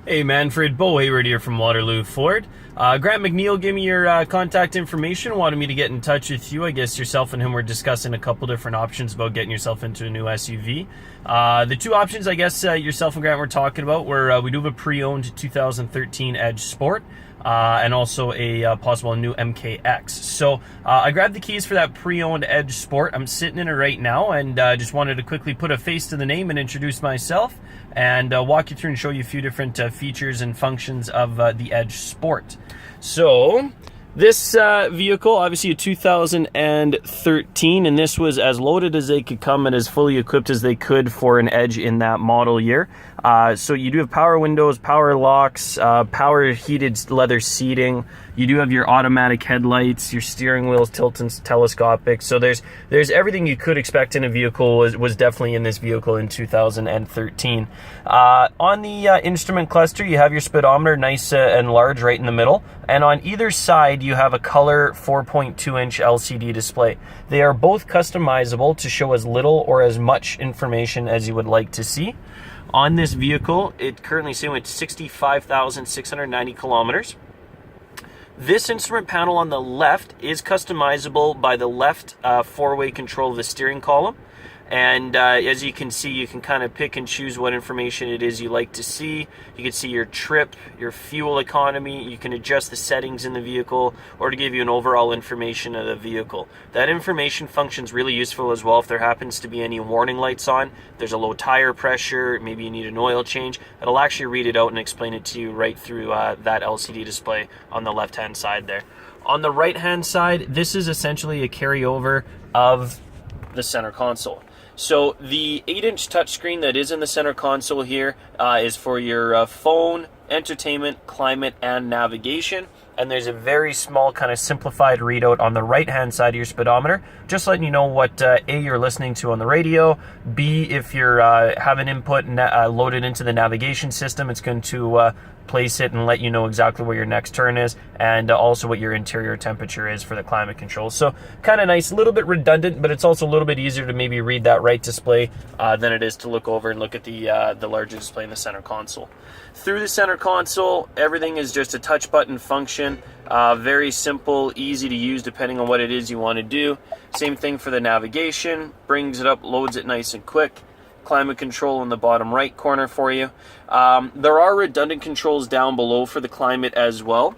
Hey Manfred, Bo Hayward here from Waterloo Ford. Grant McNeil gave me your contact information, wanted me to get in touch with you. I guess yourself and him were discussing a couple different options about getting yourself into a new SUV. The two options I guess yourself and Grant were talking about were we do have a pre-owned 2013 Edge Sport and also a possible new MKX. So I grabbed the keys for that pre-owned Edge Sport. I'm sitting in it right now and just wanted to quickly put a face to the name and introduce myself and walk you through and show you a few different features and functions of the Edge Sport. So this vehicle, obviously a 2013, and this was as loaded as they could come and as fully equipped as they could for an Edge in that model year. So you do have power windows, power locks, power heated leather seating. You do have your automatic headlights, your steering wheel's tilt and telescopic. So there's everything you could expect in a vehicle was definitely in this vehicle in 2013. On the instrument cluster, you have your speedometer nice and large right in the middle. And on either side, you have a color 4.2-inch LCD display. They are both customizable to show as little or as much information as you would like to see. On this vehicle, it currently sitting with 65,690 kilometers. This instrument panel on the left is customizable by the left four-way control of the steering column. And as you can see, you can kind of pick and choose what information it is you like to see. You can see your trip, your fuel economy. You can adjust the settings in the vehicle or to give you an overall information of the vehicle. That information functions really useful as well if there happens to be any warning lights on. There's a low tire pressure, maybe you need an oil change. It'll actually read it out and explain it to you right through that LCD display on the left-hand side there. On the right-hand side, this is essentially a carryover of the center console. So the 8-inch touchscreen that is in the center console here is for your phone, entertainment, climate, and navigation. And there's a very small kind of simplified readout on the right-hand side of your speedometer, just letting you know what A, you're listening to on the radio, B, if you're having input loaded into the navigation system, it's going to place it and let you know exactly where your next turn is, and also what your interior temperature is for the climate control. So kind of nice, a little bit redundant, but it's also a little bit easier to maybe read that right display than it is to look over and look at the larger display in the center console. Through the center console, everything is just a touch button function. Very simple, easy to use depending on what it is you want to do. Same thing for the navigation, brings it up, loads it nice and quick. Climate control in the bottom right corner for you. There are redundant controls down below for the climate as well.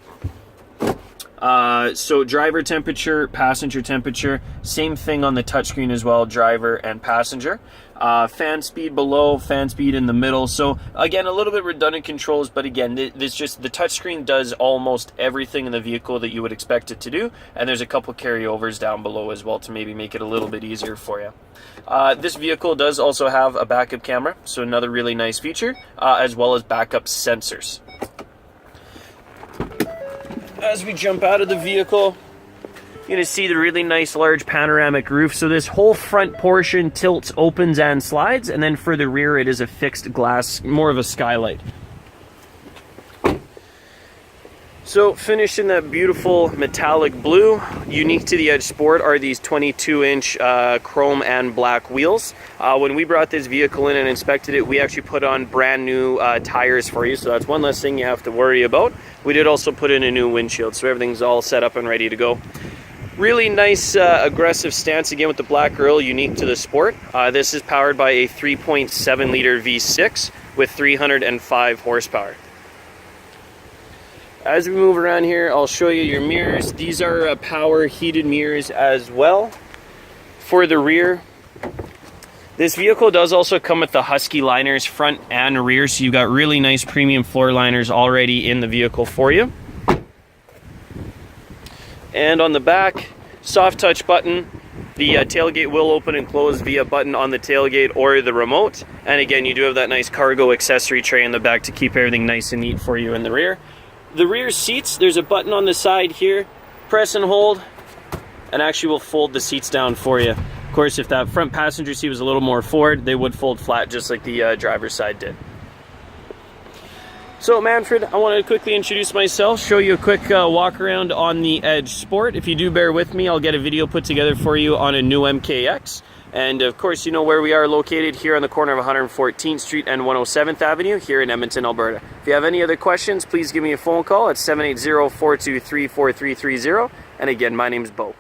So driver temperature, passenger temperature, same thing on the touchscreen as well, driver and passenger. Fan speed below, fan speed in the middle. So again, a little bit redundant controls, but again, this just the touchscreen does almost everything in the vehicle that you would expect it to do. And there's a couple carryovers down below as well to maybe make it a little bit easier for you. This vehicle does also have a backup camera, so another really nice feature, as well as backup sensors. As we jump out of the vehicle, you're going to see the really nice large panoramic roof. So this whole front portion tilts, opens, and slides, and then for the rear it is a fixed glass, more of a skylight. So finished in that beautiful metallic blue. Unique to the Edge Sport are these 22-inch chrome and black wheels. When we brought this vehicle in and inspected it, we actually put on brand new tires for you, so that's one less thing you have to worry about. We did also put in a new windshield, so everything's all set up and ready to go. Really nice aggressive stance again with the black grille, unique to the Sport. This is powered by a 3.7 liter V6 with 305 horsepower. As we move around here, I'll show you your mirrors. These are power heated mirrors as well. For the rear, this vehicle does also come with the Husky liners front and rear, so you've got really nice premium floor liners already in the vehicle for you. And on the back, soft touch button. The tailgate will open and close via button on the tailgate or the remote. And again, you do have that nice cargo accessory tray in the back to keep everything nice and neat for you in the rear. The rear seats, there's a button on the side here. Press and hold, and actually will fold the seats down for you. Of course, if that front passenger seat was a little more forward, they would fold flat just like the driver's side did. So Manfred, I want to quickly introduce myself, show you a quick walk around on the Edge Sport. If you do bear with me, I'll get a video put together for you on a new MKX. And of course, you know where we are located here on the corner of 114th Street and 107th Avenue here in Edmonton, Alberta. If you have any other questions, please give me a phone call at 780-423-4330. And again, my name's Bo.